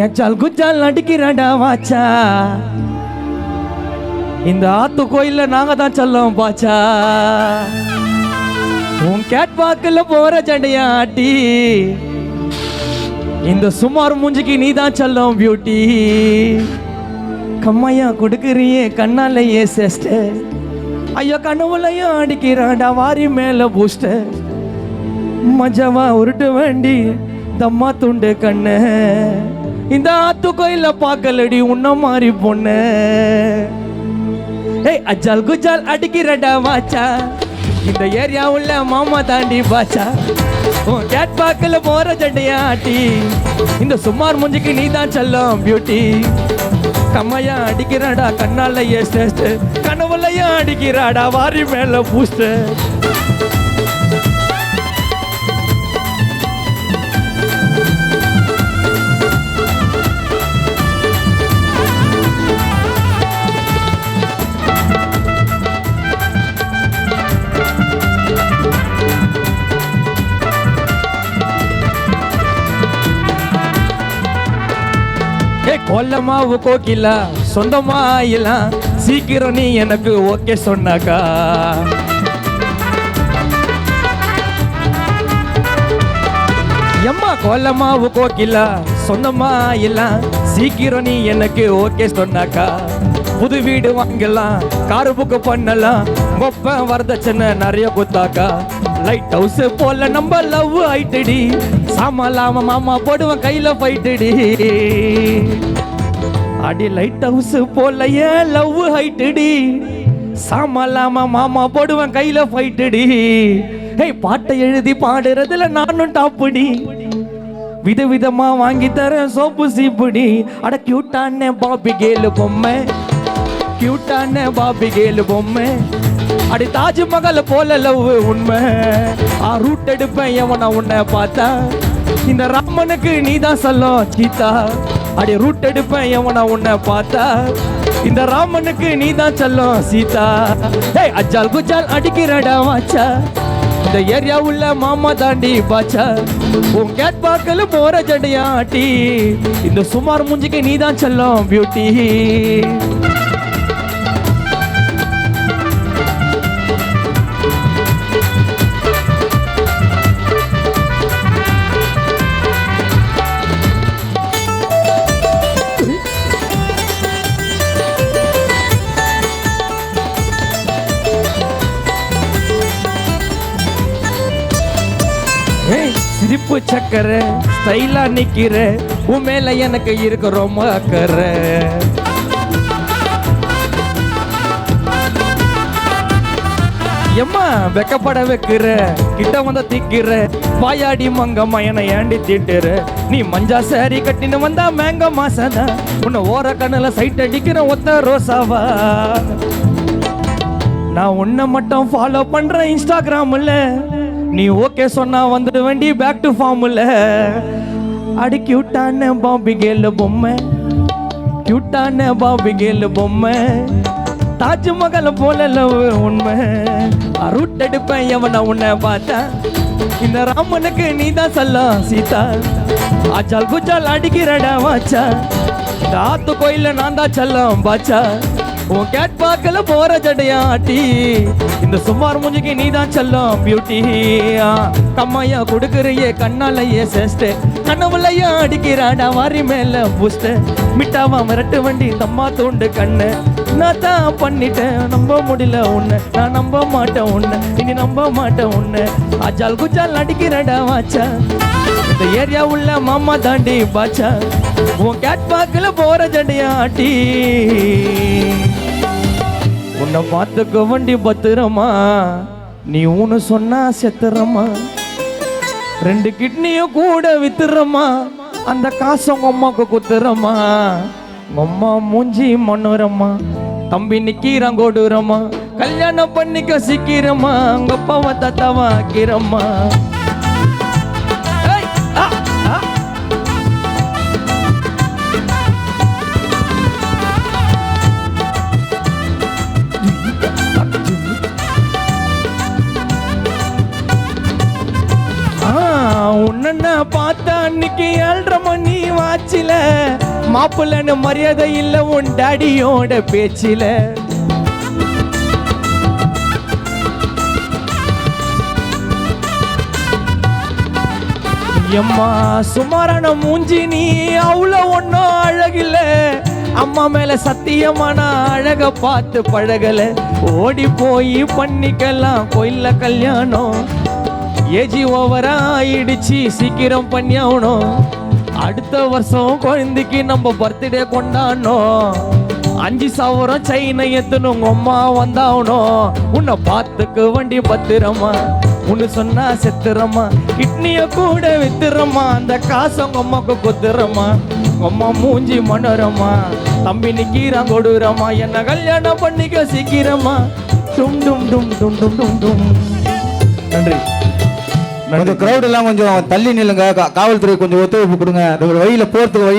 ஏச்சால் குச்சால் அடிக்கிறாடா வாச்சா, இந்த ஆத்து கோயில்ல நாங்க தான் சொல்லும் பாச்சா. உன் கேட் வாக்கில் போற ஜண்டையா ஆட்டி, இந்த சுமார் மூஞ்சிக்கு நீ தான் சொல்லும் பியூட்டி. கம்மையா கொடுக்குறியே கண்ணாலேயே சேஸ்ட, ஐயோ கனவுலையும் அடிக்கிறாடா வாரி மேல பூஸ்ட. மஜாவா உருட்டு வேண்டி தம்மா துண்டு கண்ணு, இந்த ஆத்து கோயில பார்க்கலடி உன்ன மாதிரி பொண்ணு. ஏய் அஜால் குஜால் அடிக்கிறடா வாச்சா, இந்த ஏரியா உள்ள மாமா தாண்டி பாச்சா. உன் கேட் பாக்கல போற ஜண்டையா ஆட்டி, இந்த சுமார் மூஞ்சிக்கு நீ தான் சொல்லும் பியூட்டி. கம்மையா அடிக்கிறாடா கண்ணால ஏஸ்ட், கனவுலையும் அடிக்கிறாடா வாரி மேல பூஸ்ட். கோலமாவு கோக்கிலா சொந்தமா ஆயிலாம், சீக்கிரம் நீ எனக்கு ஓகே சொன்னாக்கா. எம்மா கோலமாவு கோக்கிலா சொந்தமா ஆயிலாம், சீக்கிரம் நீ எனக்கு ஓகே சொன்னாக்கா. புது வீடு வாங்கலாம், காரு புக்கு பண்ணலாம், கொப்ப வரதட்சணை நிறைய குத்தாக்கா. லைட் ஹவுஸ் போல நம்ம லவ் ஆயிட்டுடி, சாமலாம மாமா போடுவேன் கையில போயிட்டுடி. அடி லைட் ஹவுஸ் போல ஏன் லவ் ஆயிட்டுடி, சாமலாம மாமா போடுவேன் கையில போயிட்டுடி. ஹே பாட்டை எழுதி பாடுறதுல நானும் டாப்புடி, விதவிதமா வாங்கி தரேன் சோப்பு சீப்புடி. அட கியூட்டான பாபி கேலு பொம்மை, கியூட்டான பாபி கேலு பொம்மை. அடி தாஜ்மஹால் போல லவ் உண்மை. ரூட் எடுப்பேன் எவனா உன்னை பார்த்தா, இந்த ராமனுக்கு நீ தான் சொல்லும் சீதா. அடி ரூட் எடுப்பேன் எவனா உன்னை பார்த்தா, இந்த ராமனுக்கு நீ தான் சொல்லும் சீதா. ஏய் அஜால் குஜால் அடிக்கிறடா வாச்சா, இந்த ஏரியா உள்ள மாமா தாண்டி பாச்சா. உன் கேட் பாக்கல போற ஜண்டையா ஆட்டி, இந்த சுமார் மூஞ்சிக்கு நீ தான் சொல்லும் பியூட்டி. சிரிப்பு சக்கர ஸ்டைலா நிக்கிற, உன் மேல எனக்கு இருக்க ரொம்ப அக்கறை. எம்மா வெக்கப்பட வைக்கிற, கிட்ட வந்த திக்கிற, பாயாடி மங்க மயனை ஏண்டி திட்டுற. நீ மஞ்சா சாரி கட்டின்னு வந்தா மேங்க மாசதா, உன்னை ஓர கண்ணுல சைட் அடிக்கிற ஒத்த ரோசாவா. நான் உன்னை மட்டும் ஃபாலோ பண்றேன் இன்ஸ்டாகிராம்ல, நீ ஓகே சொன்னா வந்துடு வேண்டி பேக் டு ஃபார்ம்ல. அடி கியூட்டான பாபி கேலு பொம்மை, கியூட்டான பாபி கேலு பொம்மை. தாஜ்மஹால் போல லவ் உண்மை. ரூட் எடுப்பேன் எவனா உன்னை பார்த்தா, இந்த ராமனுக்கு நீ தான் சொல்லும் சீதா. அஜால் குஜால் அடிக்கிறடா வாச்சா, இந்த ஆத்து கோயில்ல நான் தான் சொல்லும் பாச்சா. உன் கேட் பாக்கல போற ஜடையா ஆட்டி, இந்த சுமார் மூஞ்சிக்கு நீ தான் சொல்லும் பியூட்டி. கம்மையா கொடுக்குறியே கண்ணாலையே சேஸ்ட், கனவுலையா அடிக்கிறாடா வாரி மேல பூஸ்ட். மிட்டாவா மிரட்டு வண்டி தம்மா தூண்டு கண்ணு, நான் தான் பண்ணிட்டேன் நம்ப முடியல உன்னை, நான் நம்ப மாட்டேன் உன்னை, இனி நம்ப மாட்டேன் உன்னை. அஜால் குஜால் அடிக்கிறடா வாச்சா, இந்த ஏரியா உள்ள மாமா தாண்டி பாச்சா. உன் கேட் பாக்கல போற ஜடையா ஆட்டி, உன்னை பார்த்துக்க வண்டி பத்திரமா, நீ ஊன்னு சொன்னா செத்துறமா. 2 கிட்னியும் கூட வித்துறமா, அந்த காசு உங்க அம்மாக்கு குத்துறமா. உங்க அம்மா மூஞ்சி மண்ணுறமா, தம்பி நிக்கிறான் கொடுறமா. கல்யாணம் பண்ணிக்க சிக்கிறமா, உங்க அப்பாவை தத்தாவா ஆக்கிறமா. உன்ன பார்த்தா அன்னைக்கு 7:30 மணி வாச்சில மாப்பிள்ளன்னு மரியாதை இல்ல உன் டாடியோட பேச்சில. எம்மா சுமாரான மூஞ்சி நீ அவ்வளோ ஒன்றும் அழகில்ல, அம்மா மேல சத்தியமா நான் அழக பார்த்து பழகல. ஓடி போய் பண்ணிக்கலாம் கோயில்ல கல்யாணம், ஏஜி ஓவரா ஆயிடுச்சு சீக்கிரம் பண்ணியாகணும். அடுத்த வருஷம் குழந்தைக்கு நம்ம பர்த்டே கொண்டாடணும். 5,000 செயினை எத்தணும் உங்க அம்மா வந்தாகணும். உன்னை பார்த்துக்கு வண்டி பத்திரமா, உன்னு சொன்னா செத்துறமா, கிட்னிய கூட வித்துறமா, அந்த காசு உங்க அம்மாக்கு கொத்துறமா. அம்மா மூஞ்சி மனோரமா, தம்பி நிக்கிறான் கொடுறமா, என்ன கல்யாணம் பண்ணிக்க சீக்கிரமா. டும் டும் டும் டும் டும் டும் டும். நன்றி. கொஞ்சம் கிரௌட் எல்லாம் கொஞ்சம் தள்ளி நில்லுங்க. காவல்துறை கொஞ்சம் ஒத்துழைப்பு கொடுங்க. வழியில போறதுக்கு வழி